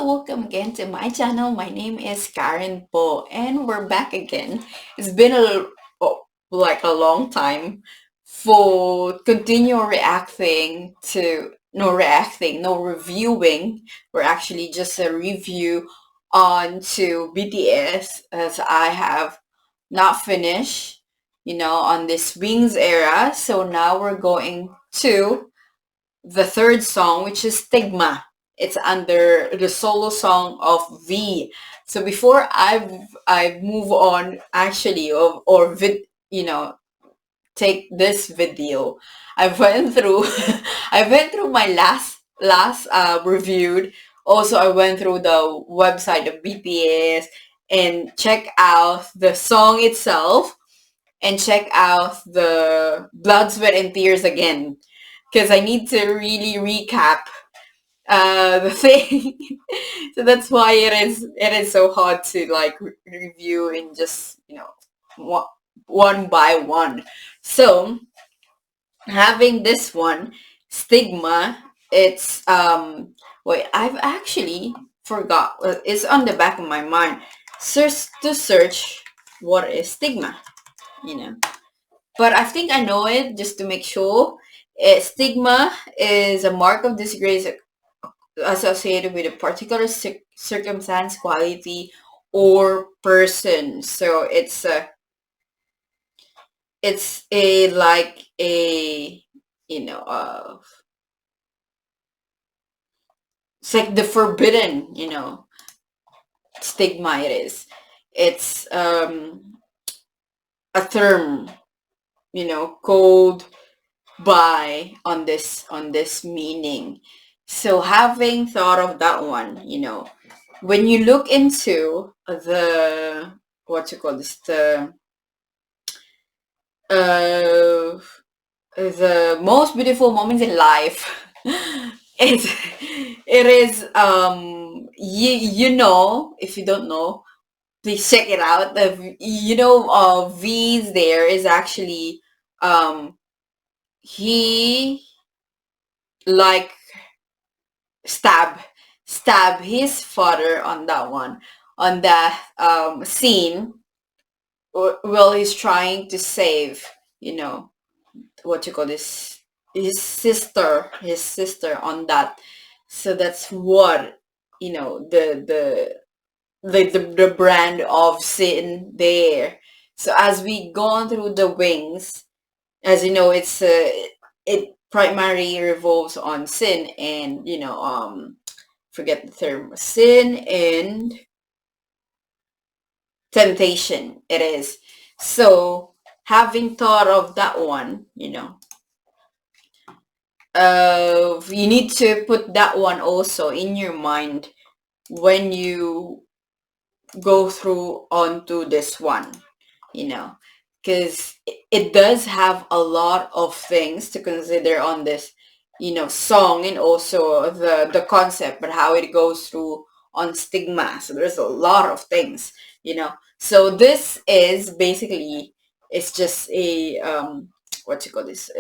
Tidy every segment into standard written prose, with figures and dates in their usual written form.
welcome again to my channel. My name is KARENPO and we're back again. It's been like a long time for continue reacting to no reviewing. We're actually just a review on to BTS as I have not finished, on this Wings era. So now we're going to the third song, which is Stigma. It's under the solo song of V. So before I move on actually or take this video, I went through I went through my last reviewed. Also, I went through the website of BTS and check out the song itself and check out the Blood, Sweat, and Tears again because I need to really recap the thing. So that's why it is so hard to like review in just one by one. So having this one, Stigma, it's wait, I've actually forgot. It's on the back of my mind. Search what is stigma, you know. But I think I know it just to make sure. Stigma is a mark of disgrace associated with a particular circumstance, quality, or person. So it's a like a it's like the forbidden stigma. It's a term called by on this meaning. So having thought of that one, when you look into the what you call this uh the most beautiful moments in life, it it is if you don't know, please check it out. V's there is actually um he like stab stab his father on that one, on that scene, while he's trying to save what you call this his sister on that. So that's what the brand of sin there. So as we go on through the wings, as you know, it primarily revolves on sin and forget the term, sin and temptation. It is. So having thought of that one, you need to put that one also in your mind when you go through onto this one, because it does have a lot of things to consider on this song, and also the concept, but how it goes through on stigma. So there's a lot of things, so this is basically, it's just a what you call this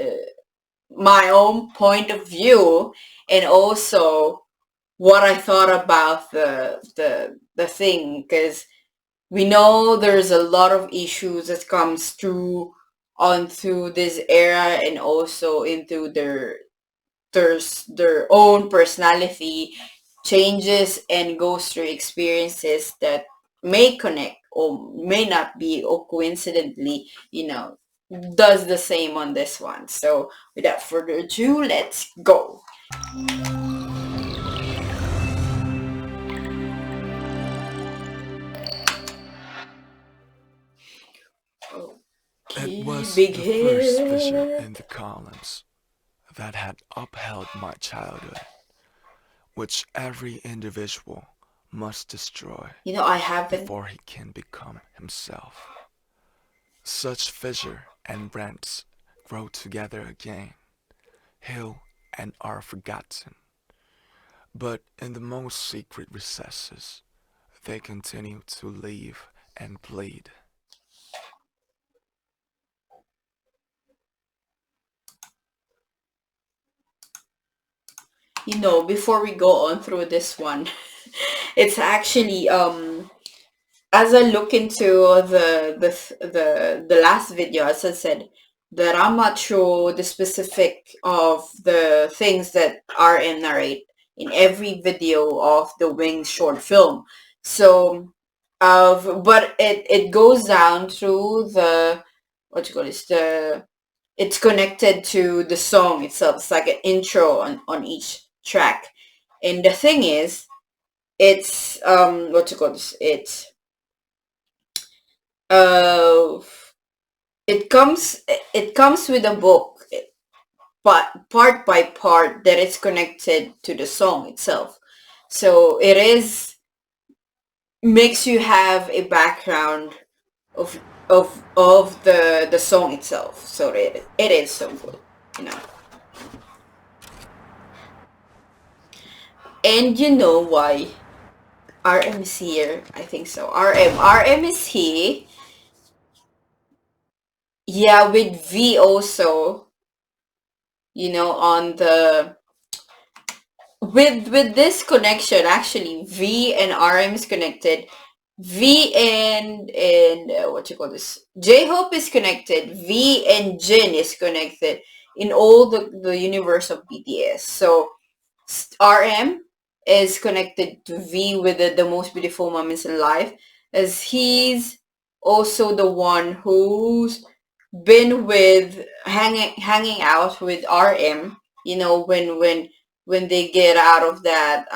my own point of view, and also what I thought about the thing, because we know there's a lot of issues that comes through onto this era, and also into their own personality changes and goes through experiences that may connect or may not be, or coincidentally does the same on this one. So without further ado, let's go. It was Big the first fissure head. in the columns that had upheld my childhood, which every individual must destroy I haven't. before he can become himself. Such fissure and rents grow together again, heal and are forgotten. But in the most secret recesses, they continue to live and bleed. Before we go on through this one, it's actually as I look into the last video, as I said, that I'm not sure the specific of the things that RM narrate in every video of the Wings short film. So, but it goes down through the what you call this the it's connected to the song itself. It's like an intro on each track, and the thing is, it's what you call this? Uh it comes with a book, but part by part that is connected to the song itself. So it is makes you have a background of the song itself. So it is so good, you know. And you know why RM is here? I think so. RM is here. Yeah, with V also, on the with this connection, actually V and RM is connected. V and what you call this? J-Hope is connected. V and Jin is connected in all the universe of BTS. So RM is connected to V with the most beautiful moments in life, as he's also the one who's been with hanging out with RM. When they get out of that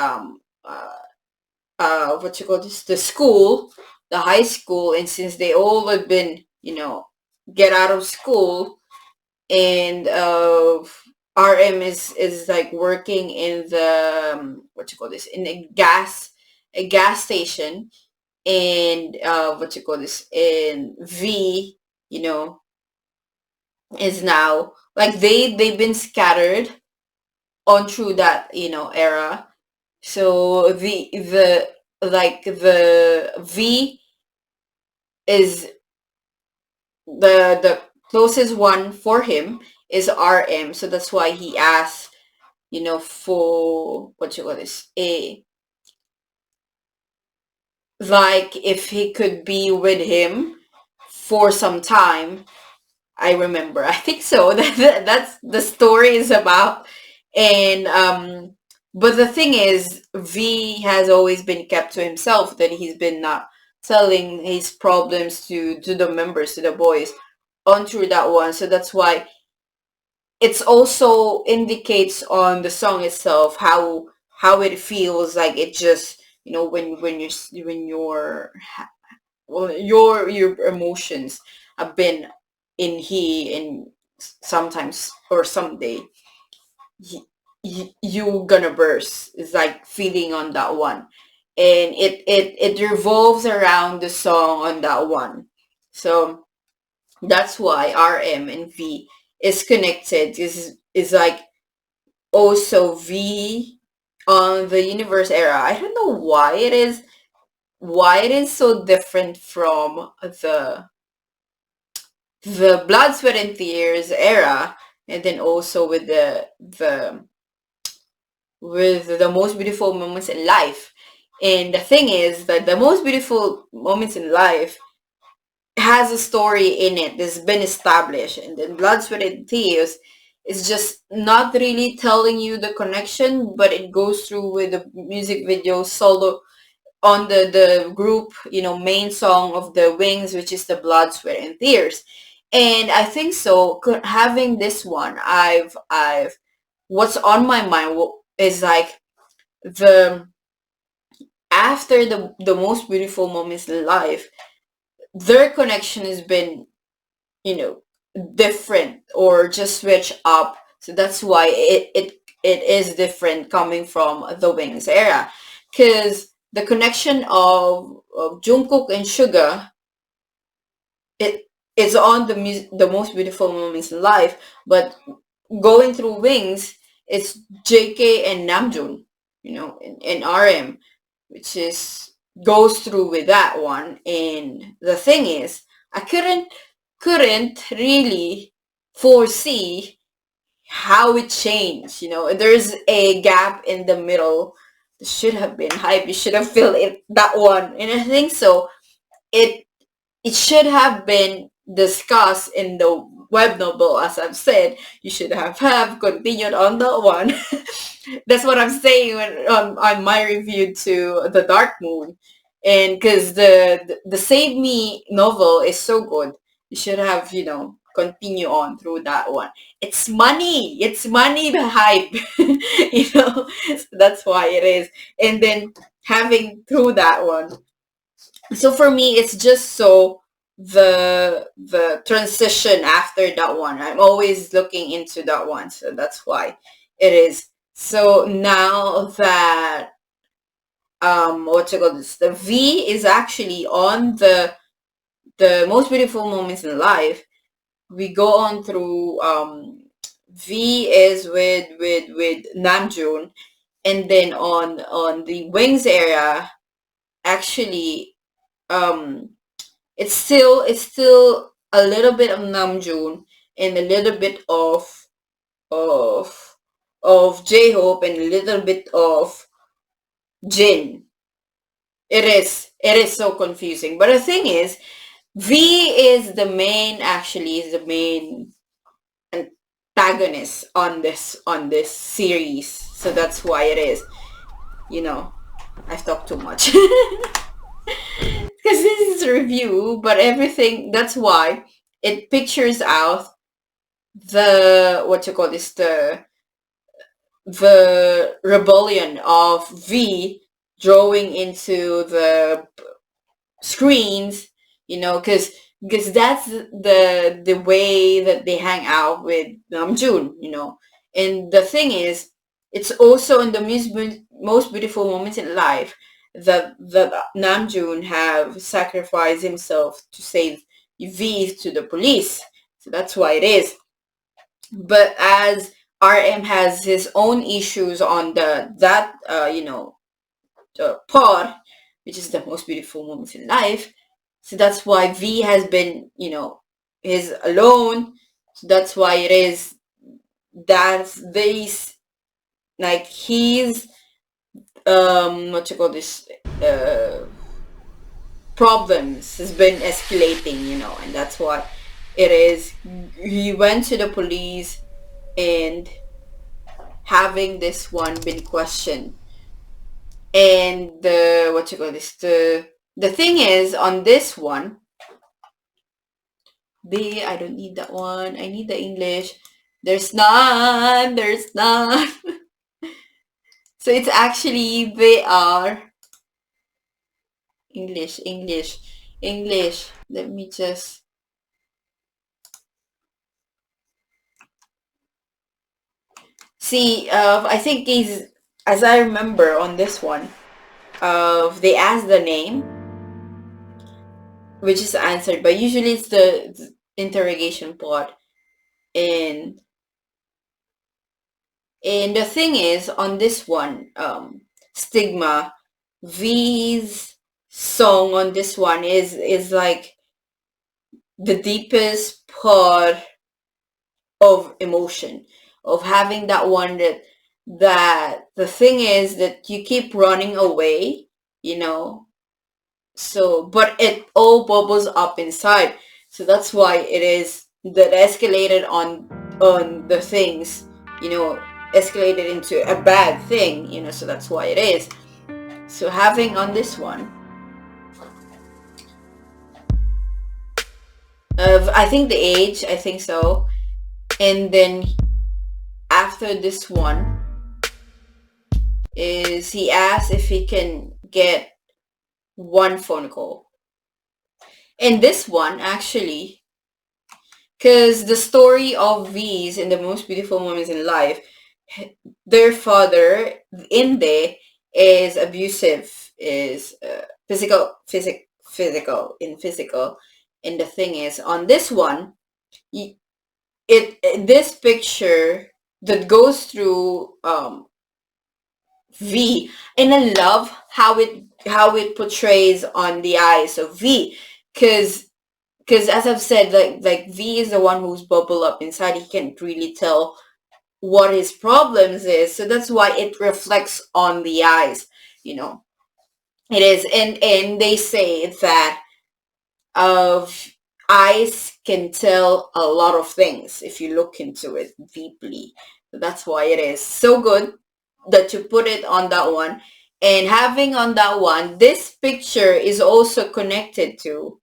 what you call this the school, the high school, and since they all have been get out of school, and RM is like working in the what you call this in a gas station, and what you call this in V, you know is now like they've been scattered on through that era. So the V is the closest one for him is RM. So that's why he asked, for what you call this, a like if he could be with him for some time. I remember. I think so. That's the story is about. And but the thing is, V has always been kept to himself. That he's been not telling his problems to the members, to the boys, on through that one. So that's why it's also indicates on the song itself how it feels like. It just when well, your emotions have been in he, and sometimes or someday you gonna burst. It's like feeling on that one, and it revolves around the song on that one. So that's why RM and V is connected. Is like also V on the universe era. I don't know why it is so different from the Blood, Sweat, and Tears era, and then also with the most beautiful moments in life. And the thing is that the most beautiful moments in life has a story in it that's been established, and then Blood, Sweat, and Tears is just not really telling you the connection, but it goes through with the music video solo on the group main song of the Wings, which is the Blood, Sweat, and Tears. And I think so having this one, I've what's on my mind is like the after the most beautiful moments in life, their connection has been you know different or just switch up. So that's why it is different coming from the Wings era, because the connection of Jungkook and Suga, it is on the most beautiful moments in life, but going through Wings, it's JK and Namjoon, and RM, which is goes through with that one. And the thing is, I couldn't really foresee how it changed. There's a gap in the middle. It should have been hype. You should have filled it, that one. And I think so. It it should have been discussed in the web novel, as I've said. You should have continued on that one. That's what I'm saying on my review to The Dark Moon. And because the Save Me novel is so good, you should have, continue on through that one. It's money the hype. So that's why it is. And then having through that one, so for me it's just so the transition after that one, I'm always looking into that one, so that's why it is. So now that what you call this, the V is actually on the most beautiful moments in life, we go on through V is with Namjoon, and then on the Wings area, actually, um it's still a little bit of Namjoon and a little bit of of J-Hope and a little bit of Jin. It is so confusing. But the thing is, V is the main, actually is the main antagonist on this series. So that's why it is. I've talked too much. Because this is a review, but everything, that's why it pictures out the, what you call this, the rebellion of V drawing into the screens, because that's the way that they hang out with Namjoon. And the thing is, it's also in the most beautiful moments in life that Namjoon have sacrificed himself to save V to the police. So that's why it is. But as RM has his own issues on the part, which is the most beautiful moments in life. So that's why V has been, is alone. So that's why it is that these, like, he's what you call this, problems has been escalating, and that's why it is. He went to the police and having this one been questioned. And the, what you call this, the thing is, on this one, I don't need that one, I need the English. There's none. So it's actually, they are English. Let me just see. I think he's, as I remember on this one, they ask the name, which is answered, but usually it's the interrogation part. And the thing is, on this one, Stigma, V's song on this one is like the deepest part of emotion, of having that one, that the thing is that you keep running away, so, but it all bubbles up inside. So that's why it is that escalated on the things, escalated into a bad thing, so that's why it is. So having on this one, I think the age, I think so. And then after this one is, he asks if he can get one phone call. And this one, actually, because the story of V's in the most beautiful moments in life, their father in there is abusive, is physical. And the thing is, on this one, this picture that goes through V, and I love how it portrays on the eyes of V, because as I've said, like V is the one who's bubble up inside. He can't really tell what his problems is. So that's why it reflects on the eyes, you know. It is, and they say that of eyes can tell a lot of things if you look into it deeply. So that's why it is so good that you put it on that one. And having on that one, this picture is also connected to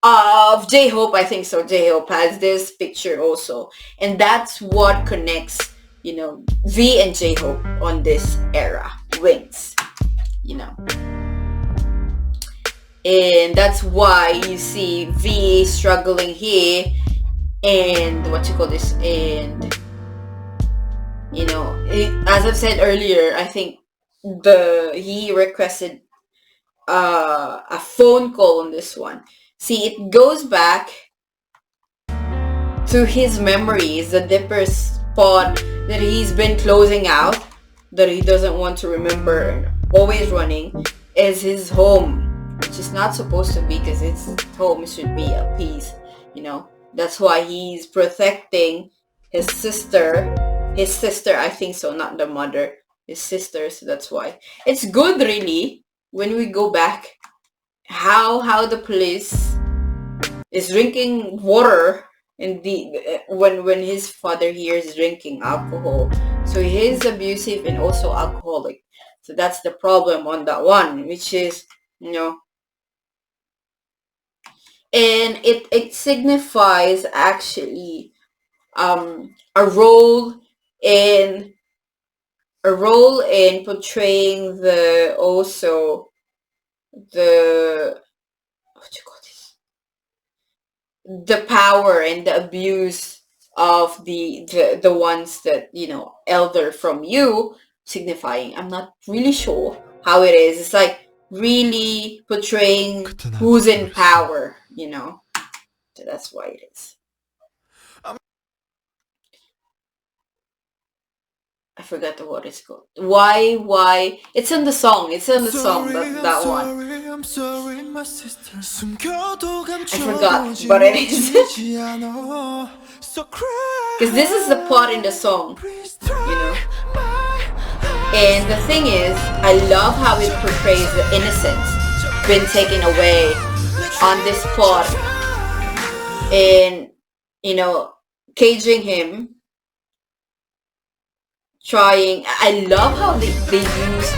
of J-Hope. I think so. J-Hope has this picture also, and that's what connects, you know, V and J-Hope on this era, Wings, you know. And that's why you see V struggling here, and what you call this, and you know, as I've said earlier, I think he requested a phone call on this one. See, it goes back to his memories, the deeper spot that he's been closing out, that he doesn't want to remember, and always running, is his home, which is not supposed to be, because his home should be a peace, you know. That's why he's protecting his sister. His sister, I think so, not the mother. His sister, so that's why. It's good, really, when we go back, how the police is drinking water, and the when his father here is drinking alcohol, so he's abusive and also alcoholic. So that's the problem on that one, which is, you know, and it signifies actually a role in portraying the also the what you call this, the power and the abuse of the ones that, you know, elder from you, signifying, I'm not really sure how it is, it's like really portraying who's in power, you know. So that's why it is. I forgot what it's called. Why it's in the song, that one. I'm sorry, my sister. I forgot, but it is. Because this is the part in the song, you know. And the thing is, I love how it portrays the innocence been taken away on this part, and, you know, caging him, trying. I love how they use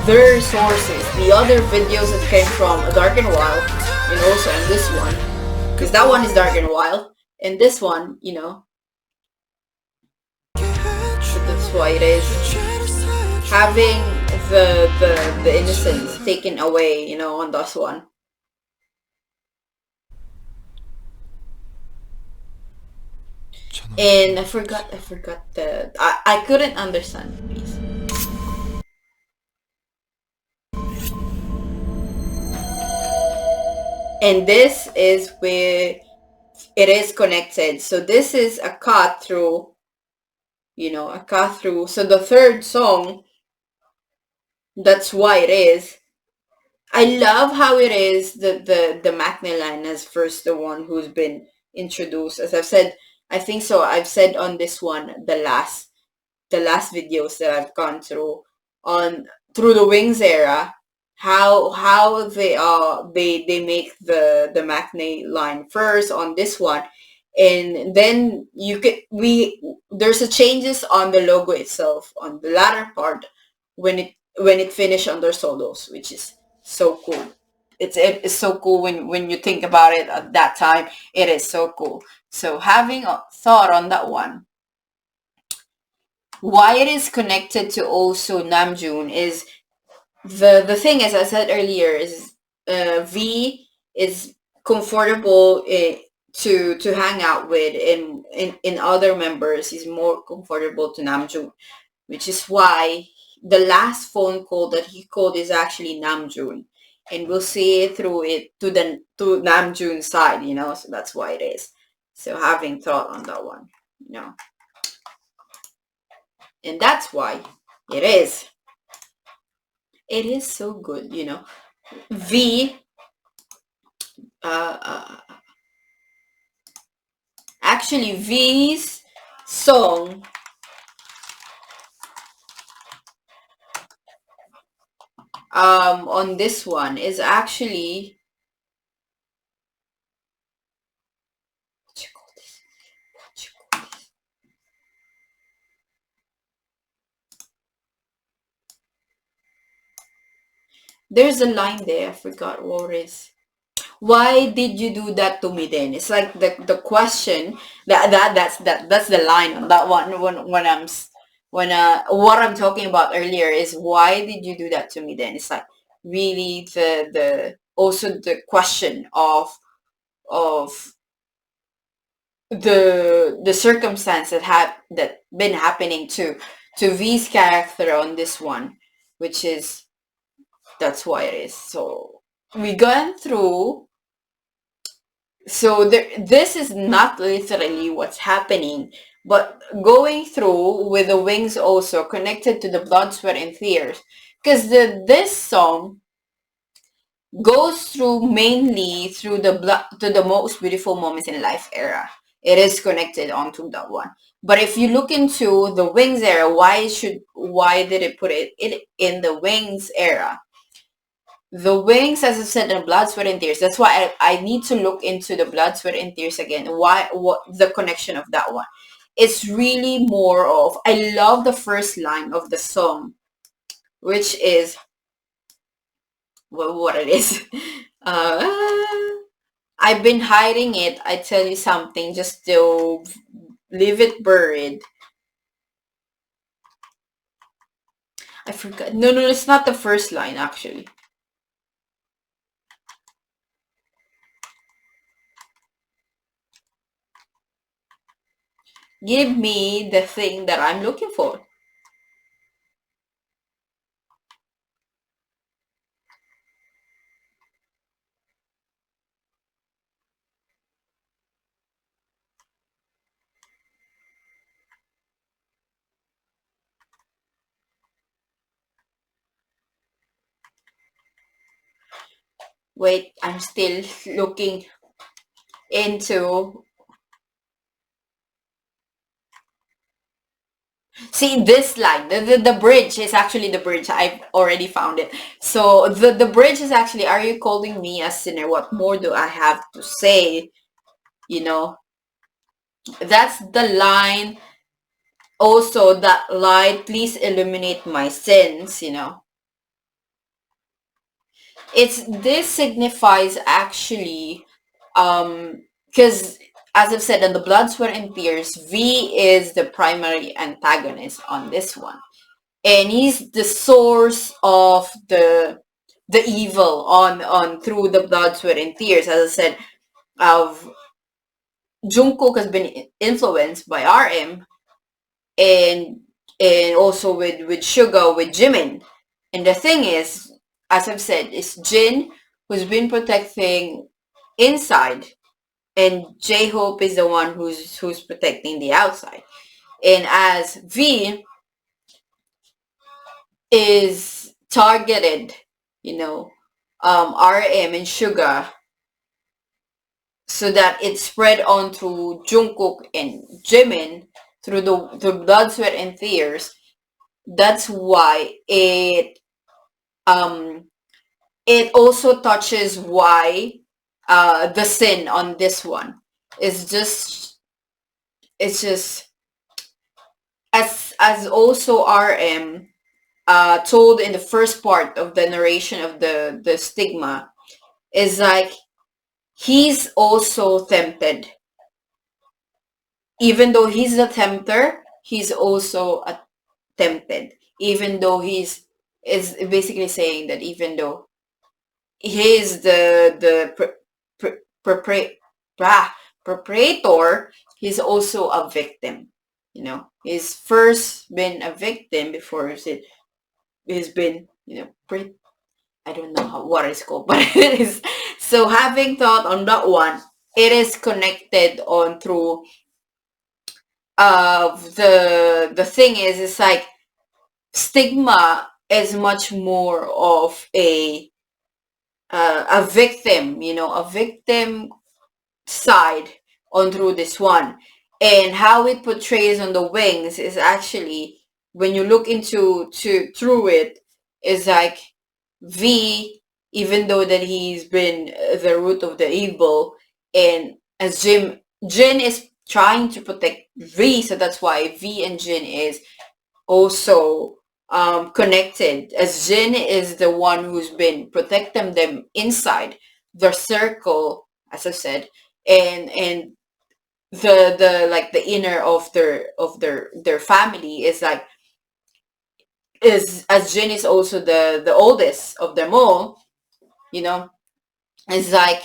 their resources, the other videos that came from Dark and Wild, and also in this one, because that one is Dark and Wild, and this one, you know, so that's why it is having the innocence taken away, you know, on this one. And I forgot the I couldn't understand the piece. And this is where it is connected. So this is a cut through, you know, a cut through. So the third song, that's why it is. I love how it is the Macne line as first the one who's been introduced. As I've said, I think so. I've said on this one the last videos that I've gone through on through the Wings era, how they make the Macne line first on this one, and then you could we there's a changes on the logo itself on the latter part when it finished on their solos, which is so cool. It's so cool when you think about it at that time. It is so cool. So having a thought on that one, why it is connected to also Namjoon is the thing, as I said earlier, is V is comfortable to hang out with, and in other members he's more comfortable to Namjoon, which is why the last phone call that he called is actually Namjoon, and we'll see it through it to Namjoon's side, you know. So that's why it is. So having thought on that one, you know, and that's why it is. It is so good, you know. V, uh, uh, actually V's song on this one is actually, what you call this? What you call this? There's a line there, I forgot what it is. Why did you do that to me then? It's like the question that's the line on that one when what I'm talking about earlier is why did you do that to me then? It's like really the also the question of the circumstance that been happening to V's character on this one, which is that's why it is. So we gone through. So this is not literally what's happening, but going through with the wings also connected to the blood, sweat, and tears, because this song goes through mainly through the blood to the most beautiful moments in life era. It is connected onto that one. But if you look into the wings era, why did it put it in the wings era? The wings, as I said, in blood, sweat, and tears. That's why I need to look into the blood, sweat, and tears again. Why? What the connection of that one? It's really more of. I love the first line of the song, which is what it is. Uh, I've been hiding it. I tell you something, just to leave it buried. I forgot. No, no, it's not the first line actually. Give me the thing that I'm looking for. Wait, I'm still looking into. See this line, the bridge is actually the bridge. I've already found it. So the bridge is actually, are you calling me a sinner? What more do I have to say? You know, that's the line. Also, that light, please illuminate my sins. It's this signifies actually, because as I've said, in the blood, sweat, and tears, V is the primary antagonist on this one. And he's the source of the evil on through the blood, sweat, and tears. As I said, of Jungkook has been influenced by RM, and also with Suga with Jimin. And the thing is, as I've said, is Jin who's been protecting inside, and J Hope is the one who's protecting the outside. And as V is targeted, you know, RM and Suga, so that it spread on to Jungkook and Jimin through the blood, sweat, and tears. That's why um it also touches why the sin on this one is just it's just as also RM told in the first part of the narration of the stigma, is like he's also tempted. Even though he's a tempter, he's also tempted. Even though he's is basically saying that even though he's the proprietor, he's also a victim. He's first been a victim before he's been, I don't know what it's called, but it is. So having thought on that one, it is connected on through the thing is, it's like stigma is much more of a victim, a victim side on through this one. and how it portrays on the wings is actually, when you look into to through it, is like V, even though that he's been the root of the evil, and as Jin is trying to protect V, so that's why V and Jin is also connected, as Jin is the one who's been protecting them inside the circle, as I said, and the like the inner of their family is like, is, as Jin is also the oldest of them all, you know, it's like,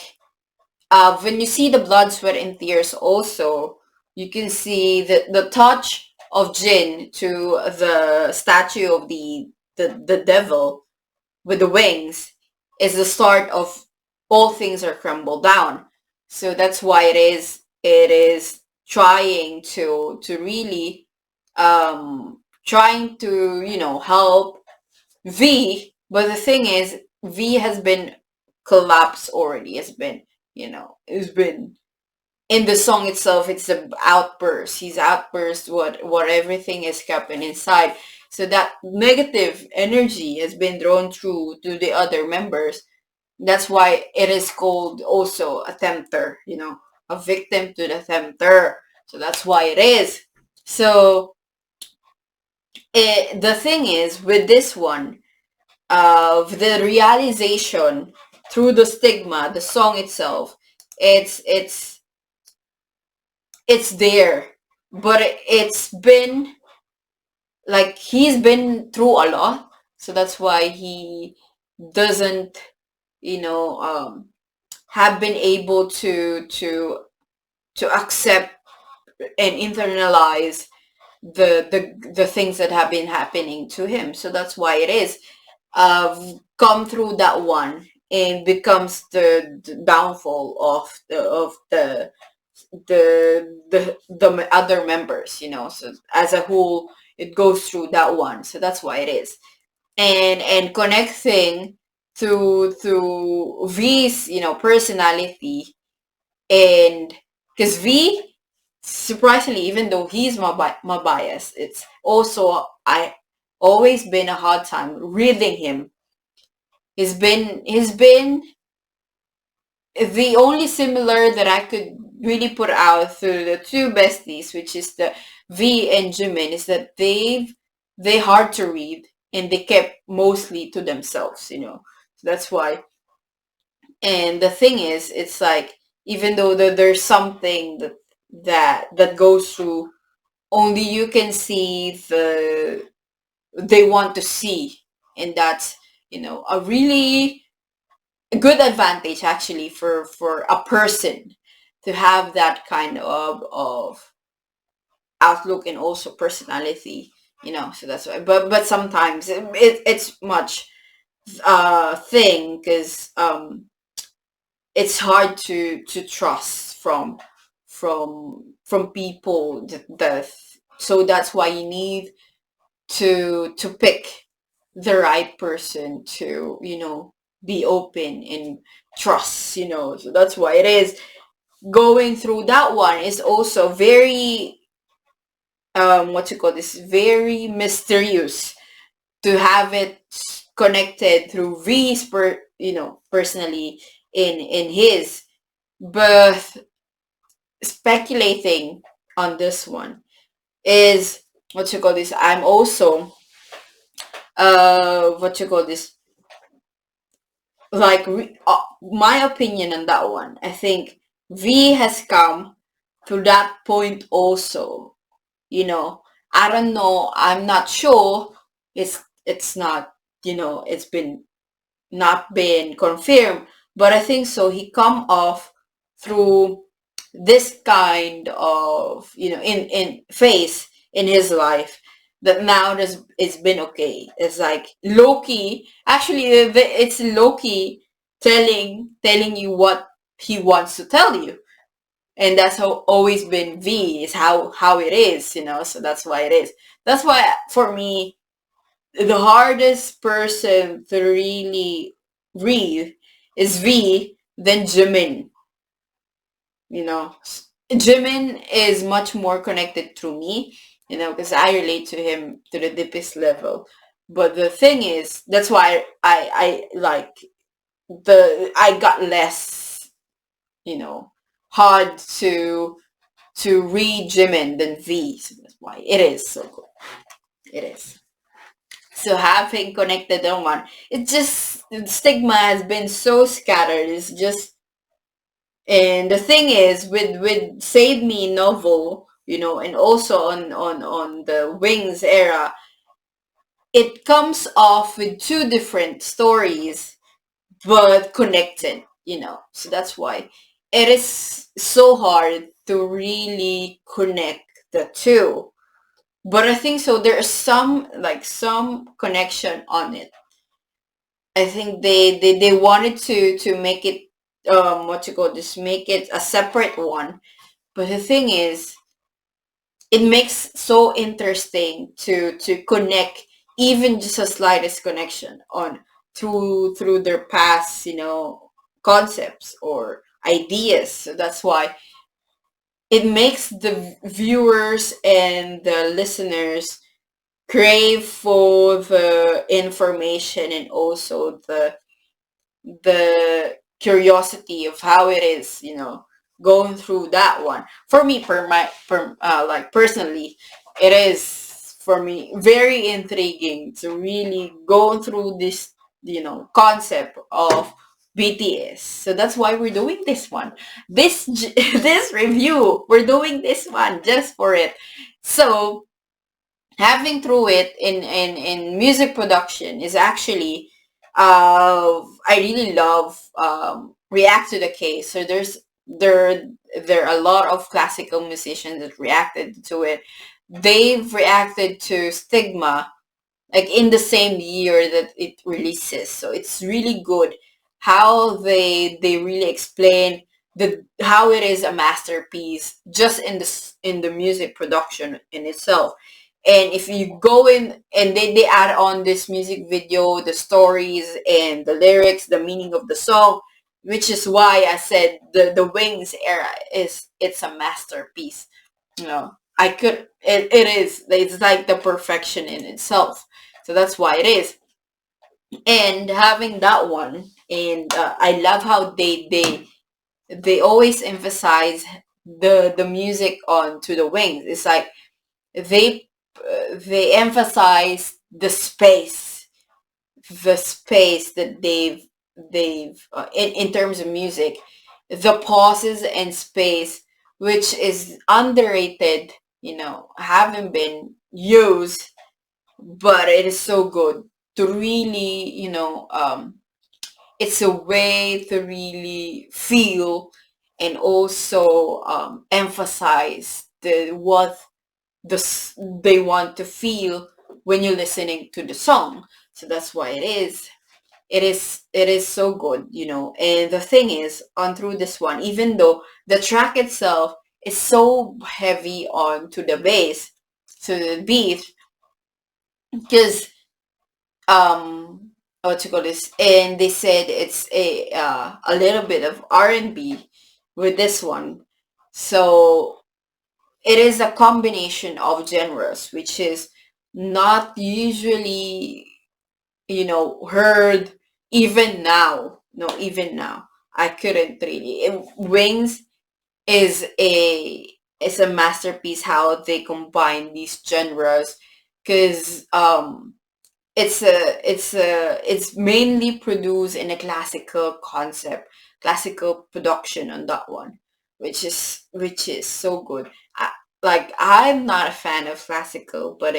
when you see the blood, sweat, and tears also, you can see the touch of Jin to the statue of the devil with the wings is the start of all things are crumbled down. So that's why it is trying to really trying to, help V, but the thing is, V has been collapsed already. Has been, it's been in the song itself. It's a outburst. He's outburst what everything is kept inside. So that negative energy has been drawn through to the other members. That's why it is called also a tempter. A victim to the tempter. So that's why it is. So the thing is with this one, of the realization through the stigma, the song itself, it's it's there, but it's been like he's been through a lot, so that's why he doesn't, you know, have been able to accept and internalize the things that have been happening to him. So that's why it is come through that one and becomes the downfall of the other members, so as a whole it goes through that one. So that's why it is, and connecting through V's personality, and because V, surprisingly, even though he's my bias, it's also, I always been a hard time reading him. He's been the only similar that I could really put out through the two besties, which is the V and Jimin, is that they hard to read and they kept mostly to themselves. So that's why. And the thing is, it's like, even though there's something that goes through, only you can see they want to see, and that's a really good advantage actually for a person to have that kind of outlook and also personality. So that's why, but sometimes it's much thing, because it's hard to trust from people that, so that's why you need to pick the right person to be open and trust. So that's why it is going through that one is also very what you call this, very mysterious, to have it connected through V's personally in his, but speculating on this one is, what you call this, I'm also what you call this, like my opinion on that one, I think V has come to that point also. I don't know, I'm not sure, it's not, it's been not been confirmed, but I think so, he come off through this kind of in phase in his life, that now it's been okay. It's like Loki, actually, it's Loki telling you what he wants to tell you, and that's how always been V, is how it is. So that's why it is. That's why for me, the hardest person to really read is V, then Jimin. you know Jimin is much more connected to me, because I relate to him to the deepest level. But the thing is, that's why I like I got less, you know, hard to read Jimin than V. So that's why it is so good. It is. So having connected on one, it just stigma has been so scattered. It's just, and the thing is with Save Me novel, and also on the Wings era, it comes off with two different stories but connected. So that's why it is so hard to really connect the two. But I think so there's some connection on it. I think they wanted to make it, what you call this, make it a separate one. But the thing is, it makes so interesting to connect even just a slightest connection on through their past, concepts or ideas. So that's why it makes the viewers and the listeners crave for the information, and also the curiosity of how it is, going through that one. For me, like personally, it is for me very intriguing to really go through this, concept of BTS. So that's why we're doing this one. This review, we're doing this one just for it. So having through it in music production is actually, I really love, react to the case. So there are a lot of classical musicians that reacted to it. They've reacted to Stigma like in the same year that it releases. So it's really good how they really explain the how it is a masterpiece just in the music production in itself. And if you go in and they add on this music video, the stories and the lyrics, the meaning of the song, which is why I said the Wings era it's a masterpiece. It's like the perfection in itself. So that's why it is. And having that one, and I love how they always emphasize the music on to the Wings. It's like they emphasize the space that they've in terms of music, the pauses and space, which is underrated, haven't been used, but it is so good to really, it's a way to really feel, and also emphasize what they want to feel when you're listening to the song. So that's why it is so good. And the thing is, on through this one, even though the track itself is so heavy on to the bass, to the beat, because what you call this, and they said it's a little bit of R&B with this one. So it is a combination of genres, which is not usually, heard. Even now, no, even now I couldn't really. Wings is a masterpiece how they combine these genres, because it's mainly produced in a classical concept, classical production on that one, which is so good. Like, I'm not a fan of classical, but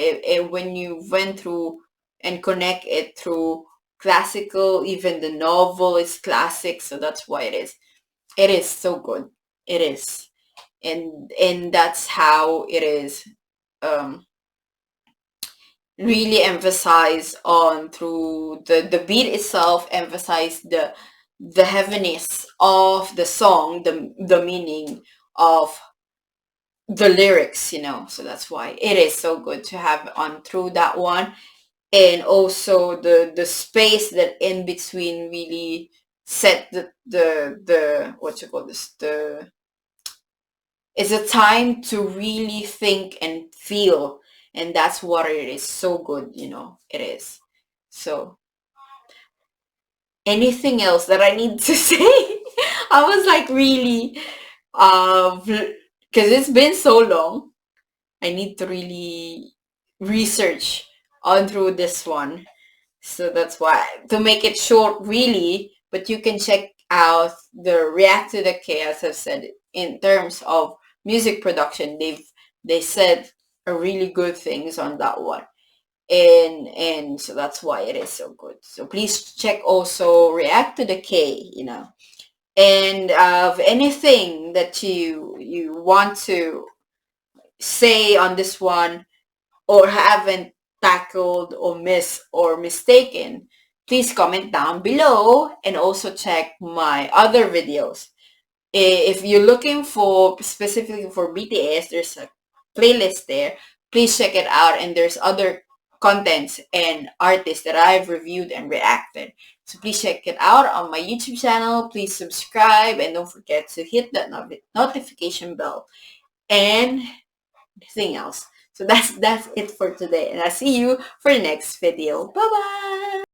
when you went through and connect it through classical, even the novel is classic, so that's why it is so good. It is. And that's how it is, um really emphasize on through the beat itself, emphasize the heaviness of the song, the meaning of the lyrics. So that's why it is so good to have on through that one. And also the space that in between really set the what you call this, It's a time to really think and feel. And that's what it is. So good, it is. So anything else that I need to say? I was like really, because it's been so long. I need to really research on through this one. So that's why, to make it short, really, but you can check out the React to the Chaos. I've said in terms of music production, they said a really good things on that one. And so that's why it is so good. So please check also React to the K. And of anything that you want to say on this one, or haven't tackled or missed or mistaken, please comment down below, and also check my other videos. If you're looking for specifically for BTS, there's a playlist there. Please check it out, and there's other contents and artists that I've reviewed and reacted. So please check it out on my YouTube channel. Please subscribe, and don't forget to hit that notification bell and anything else. So that's it for today, and I'll see you for the next video. Bye bye.